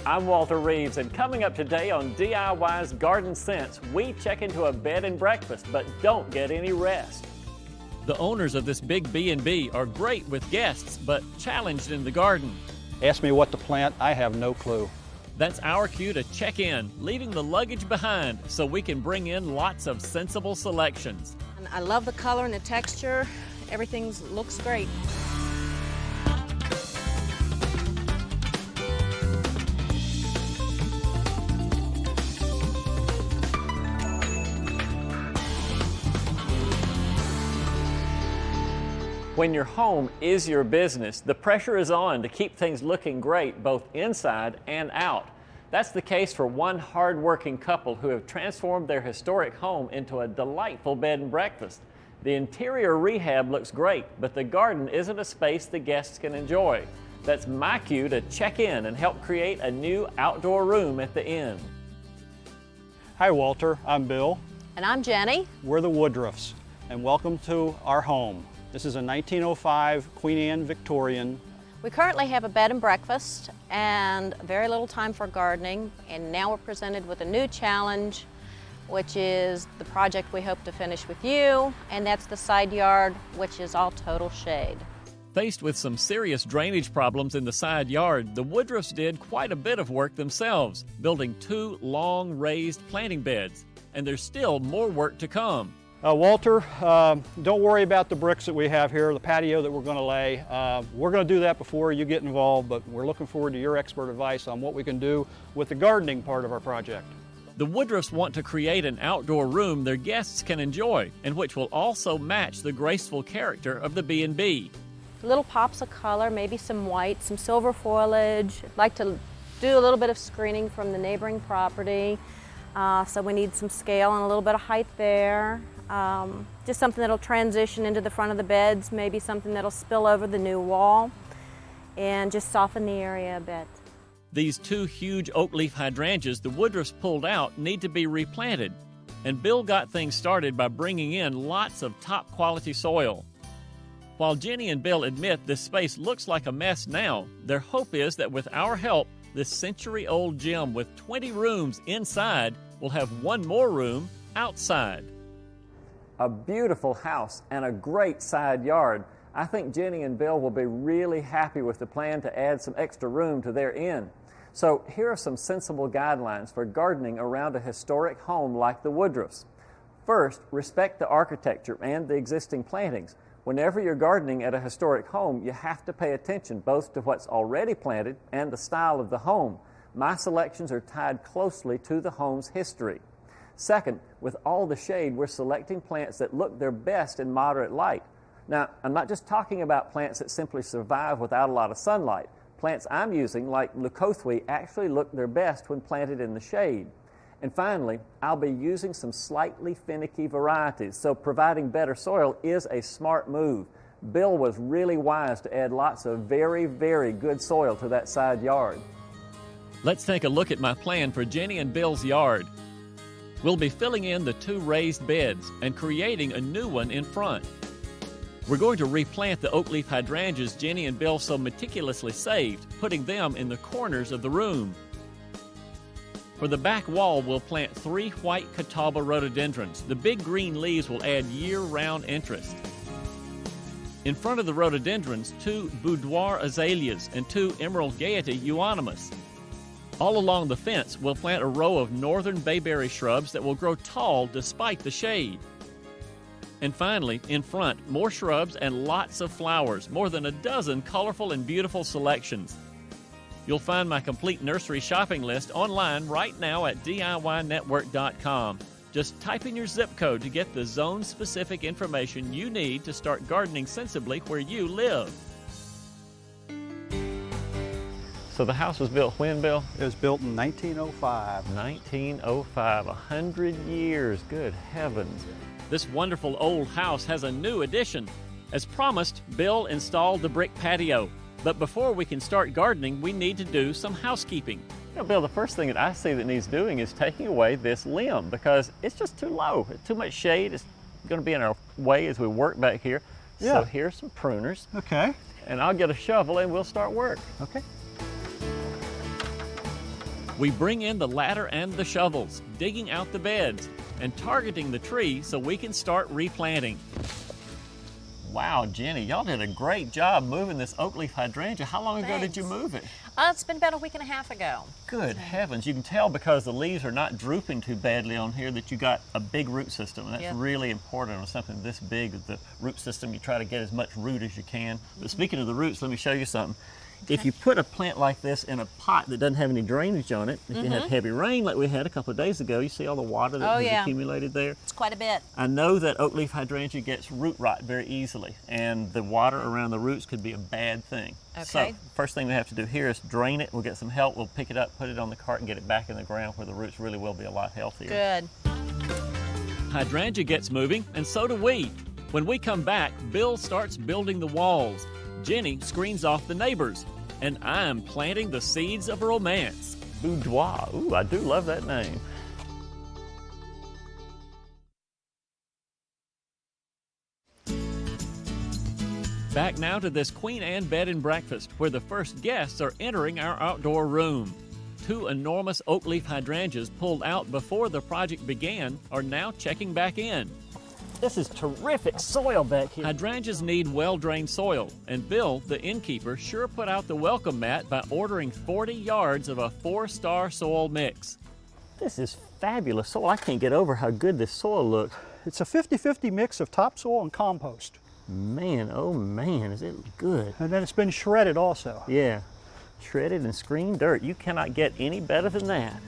I'm Walter Reeves, and coming up today on DIY's Garden Sense, we check into a bed and breakfast, but don't get any rest. The owners of this big B&B are great with guests, but challenged in the garden. Ask me what to plant, I have no clue. That's our cue to check in, leaving the luggage behind so we can bring in lots of sensible selections. And I love the color and the texture. Everything looks great. When your home is your business, the pressure is on to keep things looking great both inside and out. That's the case for one hard-working couple who have transformed their historic home into a delightful bed and breakfast. The interior rehab looks great, but the garden isn't a space the guests can enjoy. That's my cue to check in and help create a new outdoor room at the end. Hi Walter, I'm Bill. And I'm Jenny. We're the Woodruffs, and welcome to our home. This is a 1905 Queen Anne Victorian. We currently have a bed and breakfast and very little time for gardening, and now we're presented with a new challenge, which is the project we hope to finish with you, and that's the side yard, which is all total shade. Faced with some serious drainage problems in the side yard, the Woodruffs did quite a bit of work themselves, building 2 long raised planting beds, and there's still more work to come. Walter, don't worry about the bricks that we have here, the patio that we're going to lay. We're going to do that before you get involved, but we're looking forward to your expert advice on what we can do with the gardening part of our project. The Woodruffs want to create an outdoor room their guests can enjoy, and which will also match the graceful character of the B&B. Little pops of color, maybe some white, some silver foliage. I'd like to do a little bit of screening from the neighboring property, so we need some scale and a little bit of height there. Just something that'll transition into the front of the beds, maybe something that'll spill over the new wall and just soften the area a bit. These 2 huge oak leaf hydrangeas the Woodruffs pulled out need to be replanted, and Bill got things started by bringing in lots of top quality soil. While Jenny and Bill admit this space looks like a mess now, their hope is that with our help, this century-old gym with 20 rooms inside will have 1 more room outside. A beautiful house and a great side yard. I think Jenny and Bill will be really happy with the plan to add some extra room to their end. So here are some sensible guidelines for gardening around a historic home like the Woodruffs. First, respect the architecture and the existing plantings. Whenever you're gardening at a historic home, you have to pay attention both to what's already planted and the style of the home. My selections are tied closely to the home's history. Second, with all the shade, we're selecting plants that look their best in moderate light. Now, I'm not just talking about plants that simply survive without a lot of sunlight. Plants I'm using, like leucothea, actually look their best when planted in the shade. And finally, I'll be using some slightly finicky varieties, so providing better soil is a smart move. Bill was really wise to add lots of very, very good soil to that side yard. Let's take a look at my plan for Jenny and Bill's yard. We'll be filling in the 2 raised beds and creating a new one in front. We're going to replant the oak leaf hydrangeas Jenny and Bill so meticulously saved, putting them in the corners of the room. For the back wall, we'll plant 3 white catawba rhododendrons. The big green leaves will add year-round interest. In front of the rhododendrons, 2 boudoir azaleas and 2 emerald gaiety euonymus. All along the fence, we'll plant a row of northern bayberry shrubs that will grow tall despite the shade. And finally, in front, more shrubs and lots of flowers, more than a dozen colorful and beautiful selections. You'll find my complete nursery shopping list online right now at DIYnetwork.com. Just type in your zip code to get the zone-specific information you need to start gardening sensibly where you live. So the house was built when, Bill? It was built in 1905. 1905, 100 years, good heavens. This wonderful old house has a new addition. As promised, Bill installed the brick patio. But before we can start gardening, we need to do some housekeeping. You know, Bill, the first thing that I see that needs doing is taking away this limb because it's just too low. It's too much shade. It's going to be in our way as we work back here. Yeah. So here's some pruners. Okay. And I'll get a shovel and we'll start work. Okay. We bring in the ladder and the shovels, digging out the beds, and targeting the tree so we can start replanting. Wow, Jenny, y'all did a great job moving this oak leaf hydrangea. How long ago did you move it? It's been about a week and a half ago. Good heavens. You can tell because the leaves are not drooping too badly on here that you got a big root system. And that's really important on something this big. The root system, you try to get as much root as you can. But speaking of the roots, let me show you something. If you put a plant like this in a pot that doesn't have any drainage on it, if you had heavy rain like we had a couple of days ago, you see all the water that has accumulated there? It's quite a bit. I know that oak leaf hydrangea gets root rot very easily, and the water around the roots could be a bad thing. Okay. So first thing we have to do here is drain it. We'll get some help. We'll pick it up, put it on the cart, and get it back in the ground where the roots really will be a lot healthier. Good. Hydrangea gets moving, and so do we. When we come back, Bill starts building the walls. Jenny screens off the neighbors, and I'm planting the seeds of romance. Boudoir. Ooh, I do love that name. Back now to this Queen Anne bed and breakfast, where the first guests are entering our outdoor room. Two enormous oak leaf hydrangeas pulled out before the project began are now checking back in. This is terrific soil back here. Hydrangeas need well-drained soil, and Bill, the innkeeper, sure put out the welcome mat by ordering 40 yards of a 4-star soil mix. This is fabulous soil. I can't get over how good this soil looks. It's a 50-50 mix of topsoil and compost. Man, oh man, is it good. And then it's been shredded also. Yeah, shredded and screened dirt. You cannot get any better than that.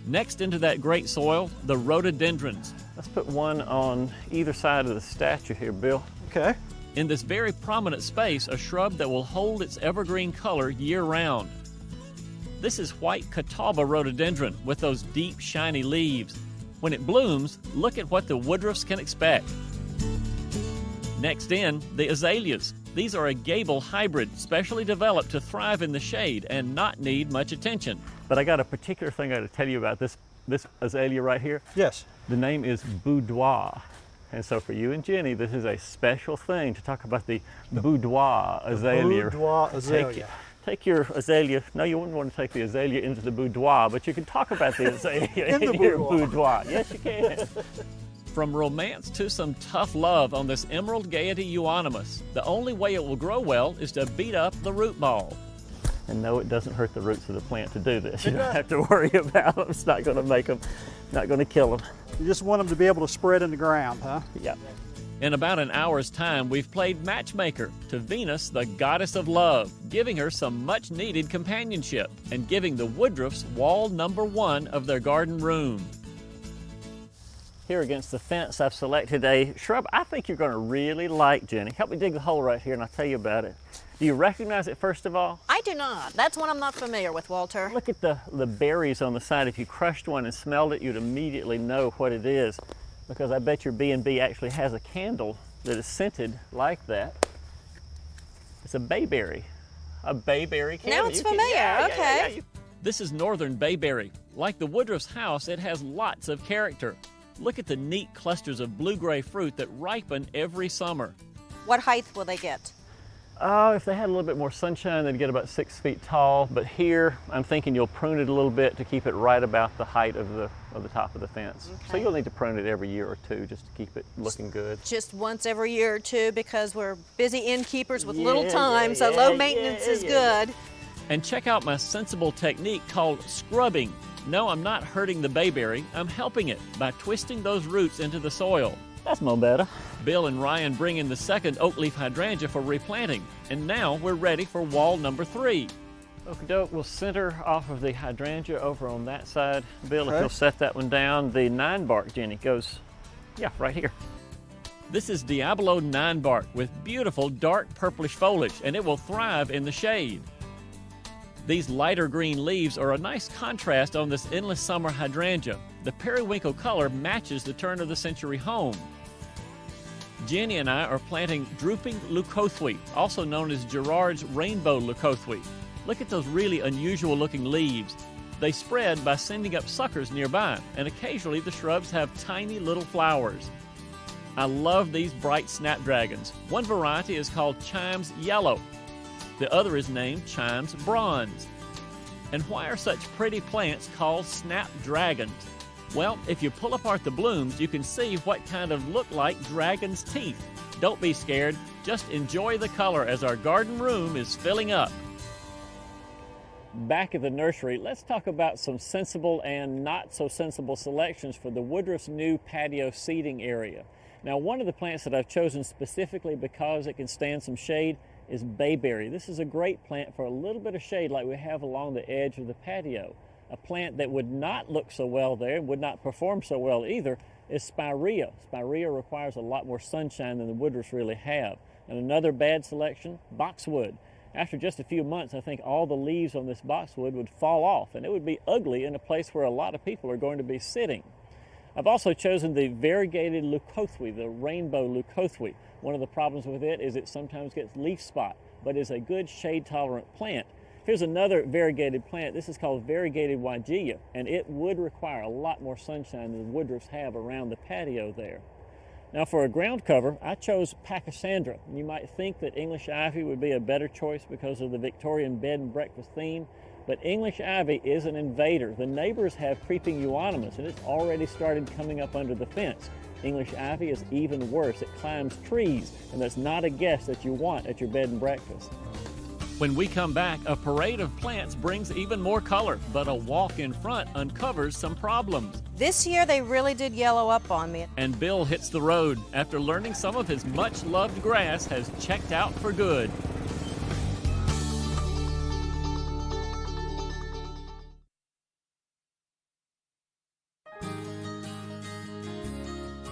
Next into that great soil, the rhododendrons. Let's put one on either side of the statue here, Bill. Okay. In this very prominent space, a shrub that will hold its evergreen color year-round. This is white catawba rhododendron with those deep, shiny leaves. When it blooms, look at what the woodruffs can expect. Next in, the azaleas. These are a gable hybrid, specially developed to thrive in the shade and not need much attention. But I got a particular thing I got to tell you about this azalea right here. Yes. The name is boudoir. And so for you and Jenny, this is a special thing to talk about the boudoir azalea. Boudoir azalea. Take your azalea. No, you wouldn't want to take the azalea into the boudoir, but you can talk about the azalea in your boudoir. Yes, you can. From romance to some tough love on this Emerald Gaiety euonymus, the only way it will grow well is to beat up the root ball. And no, it doesn't hurt the roots of the plant to do this. You don't have to worry about them. It's not going to make them, not going to kill them. You just want them to be able to spread in the ground, huh? Yeah. In about an hour's time, we've played matchmaker to Venus, the goddess of love, giving her some much-needed companionship and giving the woodruffs wall number 1 of their garden room. Here against the fence, I've selected a shrub I think you're going to really like, Jenny. Help me dig the hole right here and I'll tell you about it. Do you recognize it first of all? I do not. That's one I'm not familiar with, Walter. Look at the berries on the side. If you crushed one and smelled it, you'd immediately know what it is, because I bet your B&B actually has a candle that is scented like that. It's a bayberry. A bayberry candle. Now it's familiar. Okay. This is northern bayberry. Like the woodruff's house, it has lots of character. Look at the neat clusters of blue-gray fruit that ripen every summer. What height will they get? Oh, if they had a little bit more sunshine, they'd get about 6 feet tall. But here, I'm thinking you'll prune it a little bit to keep it right about the height of the top of the fence. Okay. So you'll need to prune it every year or two just to keep it looking good. Just once every year or two, because we're busy innkeepers with little time, so low maintenance is good. And check out my sensible technique called scrubbing. No, I'm not hurting the bayberry, I'm helping it by twisting those roots into the soil. That's more better. Bill and Ryan bring in the second oak leaf hydrangea for replanting, and now we're ready for wall number 3. Okie doke, we'll center off of the hydrangea over on that side. Bill, if you'll set that one down, the 9-bark, Jenny, goes, right here. This is Diablo 9-bark with beautiful dark purplish foliage, and it will thrive in the shade. These lighter green leaves are a nice contrast on this endless summer hydrangea. The periwinkle color matches the turn-of-the-century home. Jenny and I are planting drooping leucothwe, also known as Gerard's rainbow leucothwe. Look at those really unusual-looking leaves. They spread by sending up suckers nearby, and occasionally the shrubs have tiny little flowers. I love these bright snapdragons. One variety is called Chimes Yellow. The other is named Chimes Bronze. And why are such pretty plants called snapdragons? Well, if you pull apart the blooms, you can see what kind of look like dragon's teeth. Don't be scared, just enjoy the color as our garden room is filling up. Back at the nursery, let's talk about some sensible and not so sensible selections for the Woodruff's new patio seating area. Now, one of the plants that I've chosen specifically because it can stand some shade is bayberry. This is a great plant for a little bit of shade like we have along the edge of the patio. A plant that would not look so well there and would not perform so well either is spirea. Spirea requires a lot more sunshine than the Woodruffs really have. And another bad selection, boxwood. After just a few months, I think all the leaves on this boxwood would fall off, and it would be ugly in a place where a lot of people are going to be sitting. I've also chosen the variegated leucothwe, the rainbow leucothwe. One of the problems with it is it sometimes gets leaf spot, but is a good shade-tolerant plant. Here's another variegated plant. This is called variegated wygeia, and it would require a lot more sunshine than the Woodruffs have around the patio there. Now for a ground cover, I chose Pachysandra. You might think that English ivy would be a better choice because of the Victorian bed and breakfast theme, but English ivy is an invader. The neighbors have creeping euonymus, and it's already started coming up under the fence. English ivy is even worse. It climbs trees, and that's not a guest that you want at your bed and breakfast. When we come back, a parade of plants brings even more color, but a walk in front uncovers some problems. This year they really did yellow up on me. And Bill hits the road after learning some of his much-loved grass has checked out for good.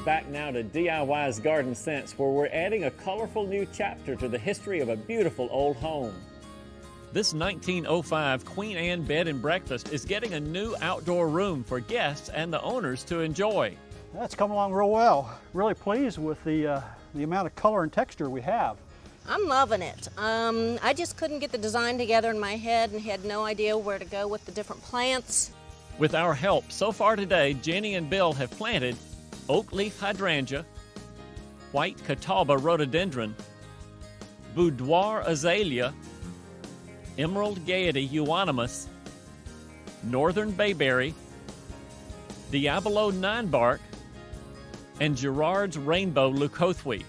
Back now to DIY's Garden Sense, where we're adding a colorful new chapter to the history of a beautiful old home. This 1905 Queen Anne bed and breakfast is getting a new outdoor room for guests and the owners to enjoy. That's come along real well. Really pleased with the amount of color and texture we have. I'm loving it. I just couldn't get the design together in my head and had no idea where to go with the different plants. With our help, so far today, Jenny and Bill have planted oak leaf hydrangea, white catawba rhododendron, boudoir azalea, emerald gaiety euonymus, northern bayberry, diabolo ninebark, and Gerard's rainbow leucothwe.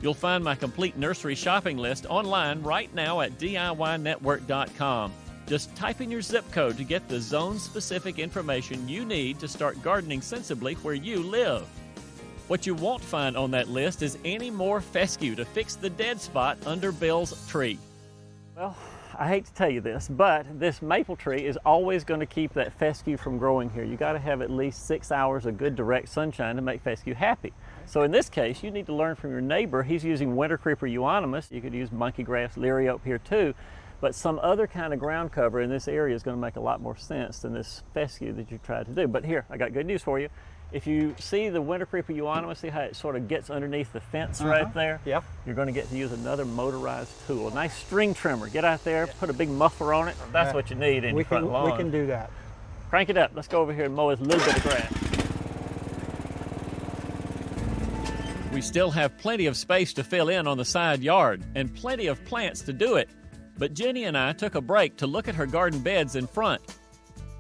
You'll find my complete nursery shopping list online right now at DIYnetwork.com. Just type in your zip code to get the zone-specific information you need to start gardening sensibly where you live. What you won't find on that list is any more fescue to fix the dead spot under Bill's tree. Well, I hate to tell you this, but this maple tree is always going to keep that fescue from growing here. You got to have at least 6 hours of good direct sunshine to make fescue happy. So in this case, you need to learn from your neighbor. He's using winter creeper euonymus. You could use monkey grass, liriope here too, but some other kind of ground cover in this area is going to make a lot more sense than this fescue that you tried to do. But here, I got good news for you. If you see the winter creeper euonymus, see how it sort of gets underneath the fence right there? Yep. You're going to get to use another motorized tool, a nice string trimmer. Get out there, put a big muffler on it. That's what you need in your front lawn. We can do that. Crank it up. Let's go over here and mow a little bit of grass. We still have plenty of space to fill in on the side yard and plenty of plants to do it. But Jenny and I took a break to look at her garden beds in front.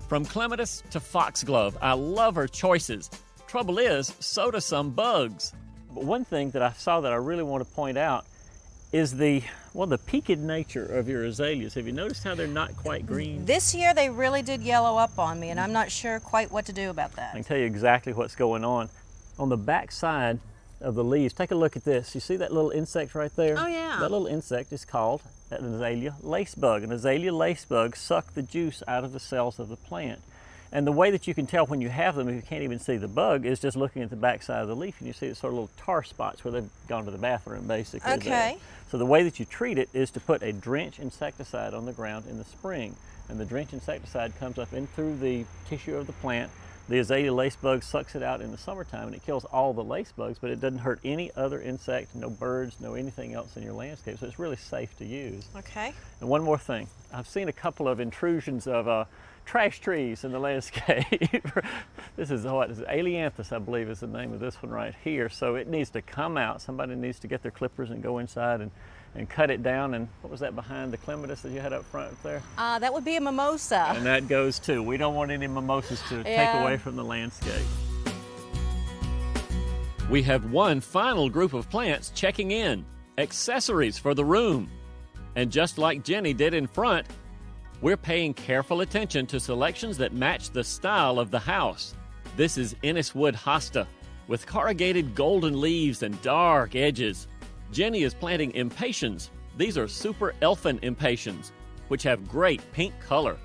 From clematis to foxglove, I love her choices. Trouble is, so do some bugs. But one thing that I saw that I really want to point out is the peaked nature of your azaleas. Have you noticed how they're not quite green? This year they really did yellow up on me, and I'm not sure quite what to do about that. I can tell you exactly what's going on. On the back side of the leaves, take a look at this. You see that little insect right there? Oh, yeah. That little insect is called an azalea lacebug. An azalea lacebug suck the juice out of the cells of the plant. And the way that you can tell when you have them, if you can't even see the bug, is just looking at the back side of the leaf, and you see the sort of little tar spots where they've gone to the bathroom, basically. Okay. There. So the way that you treat it is to put a drench insecticide on the ground in the spring. And the drench insecticide comes up in through the tissue of the plant. The azalea lacebug sucks it out in the summertime, and it kills all the lacebugs, but it doesn't hurt any other insect, no birds, no anything else in your landscape, so it's really safe to use. Okay. And one more thing. I've seen a couple of intrusions of trash trees in the landscape. This is what is Ailanthus, I believe is the name of this one right here. So it needs to come out. Somebody needs to get their clippers and go inside and cut it down. And what was that behind the clematis that you had up front there? That would be a mimosa. And that goes too. We don't want any mimosas to take away from the landscape. We have one final group of plants checking in, accessories for the room. And just like Jenny did in front, we're paying careful attention to selections that match the style of the house. This is Enniswood hosta with corrugated golden leaves and dark edges. Jenny is planting impatiens. These are super elfin impatiens, which have great pink color.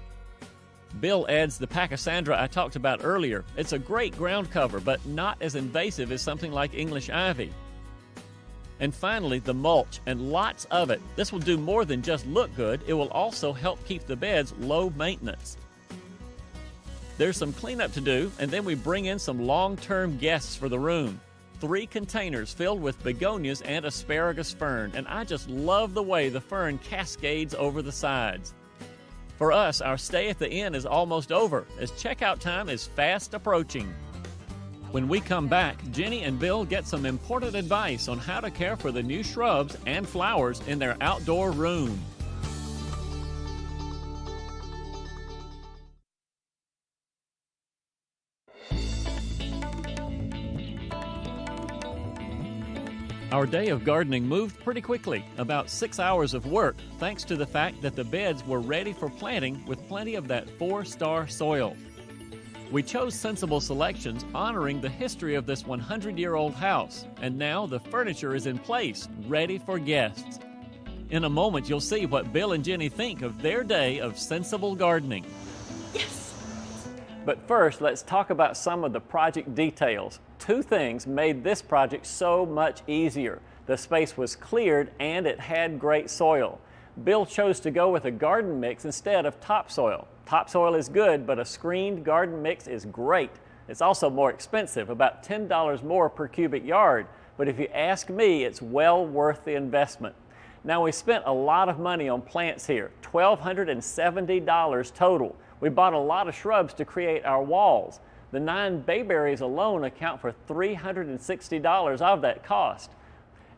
Bill adds the pachysandra I talked about earlier. It's a great ground cover, but not as invasive as something like English ivy. And finally, the mulch, and lots of it. This will do more than just look good. It will also help keep the beds low maintenance. There's some cleanup to do, and then we bring in some long-term guests for the room. 3 containers filled with begonias and asparagus fern, and I just love the way the fern cascades over the sides. For us, our stay at the inn is almost over, as checkout time is fast approaching. When we come back, Jenny and Bill get some important advice on how to care for the new shrubs and flowers in their outdoor room. Our day of gardening moved pretty quickly, about 6 hours of work, thanks to the fact that the beds were ready for planting with plenty of that 4-star soil. We chose sensible selections honoring the history of this 100-year-old house, and now the furniture is in place, ready for guests. In a moment, you'll see what Bill and Jenny think of their day of sensible gardening. But first, let's talk about some of the project details. 2 things made this project so much easier. The space was cleared and it had great soil. Bill chose to go with a garden mix instead of topsoil. Topsoil is good, but a screened garden mix is great. It's also more expensive, about $10 more per cubic yard. But if you ask me, it's well worth the investment. Now, we spent a lot of money on plants here, $1,270 total. We bought a lot of shrubs to create our walls. The 9 bayberries alone account for $360 of that cost.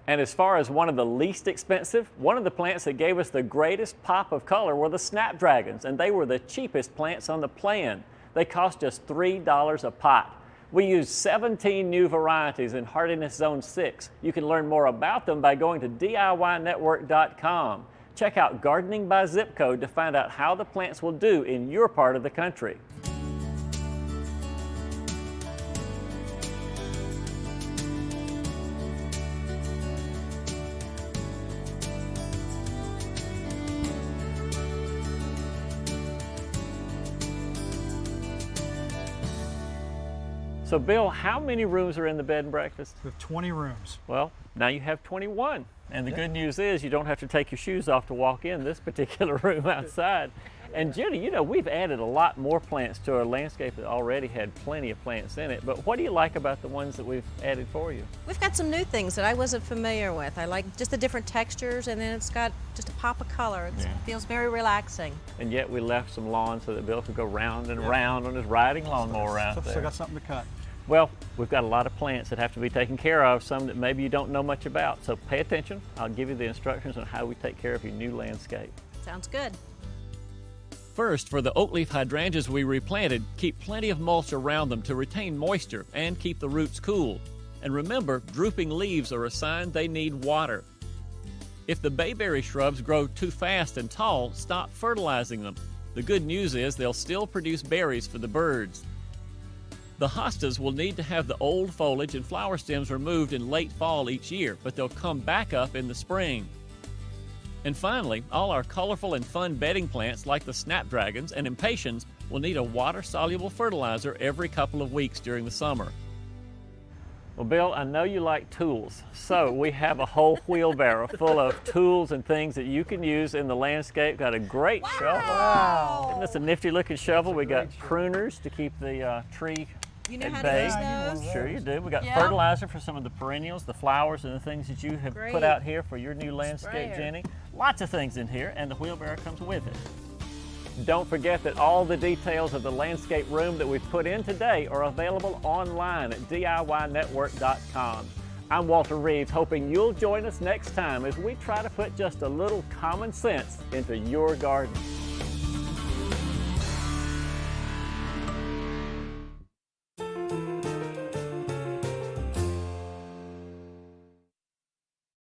And as far as one of the least expensive, one of the plants that gave us the greatest pop of color were the snapdragons, and they were the cheapest plants on the plan. They cost us $3 a pot. We used 17 new varieties in hardiness zone 6. You can learn more about them by going to DIYnetwork.com. Check out Gardening by Zip Code to find out how the plants will do in your part of the country. So Bill, how many rooms are in the bed and breakfast? We have 20 rooms. Well, now you have 21. And the good news is you don't have to take your shoes off to walk in this particular room outside. And Jenny, you know, we've added a lot more plants to our landscape that already had plenty of plants in it. But what do you like about the ones that we've added for you? We've got some new things that I wasn't familiar with. I like just the different textures, and then it's got just a pop of color. It feels very relaxing. And yet we left some lawn so that Bill could go round and round on his riding lawnmower out there. Still got something to cut. Well, we've got a lot of plants that have to be taken care of, some that maybe you don't know much about. So pay attention. I'll give you the instructions on how we take care of your new landscape. Sounds good. First, for the oak leaf hydrangeas we replanted, keep plenty of mulch around them to retain moisture and keep the roots cool. And remember, drooping leaves are a sign they need water. If the bayberry shrubs grow too fast and tall, stop fertilizing them. The good news is they'll still produce berries for the birds. The hostas will need to have the old foliage and flower stems removed in late fall each year, but they'll come back up in the spring. And finally, all our colorful and fun bedding plants like the snapdragons and impatiens will need a water-soluble fertilizer every couple of weeks during the summer. Well, Bill, I know you like tools, so we have a whole wheelbarrow full of tools and things that you can use in the landscape. Got a great shovel. Wow. Isn't this a nifty looking shovel? We got pruners to keep the tree You know at how bay. to use those? Sure you do. We got Yeah. fertilizer for some of the perennials, the flowers and the things that you have Great. put out here for your new landscape, Sprayer. Jenny. Lots of things in here, and the wheelbarrow comes with it. Don't forget that all the details of the landscape room that we've put in today are available online at DIYnetwork.com. I'm Walter Reeves, hoping you'll join us next time as we try to put just a little common sense into your garden.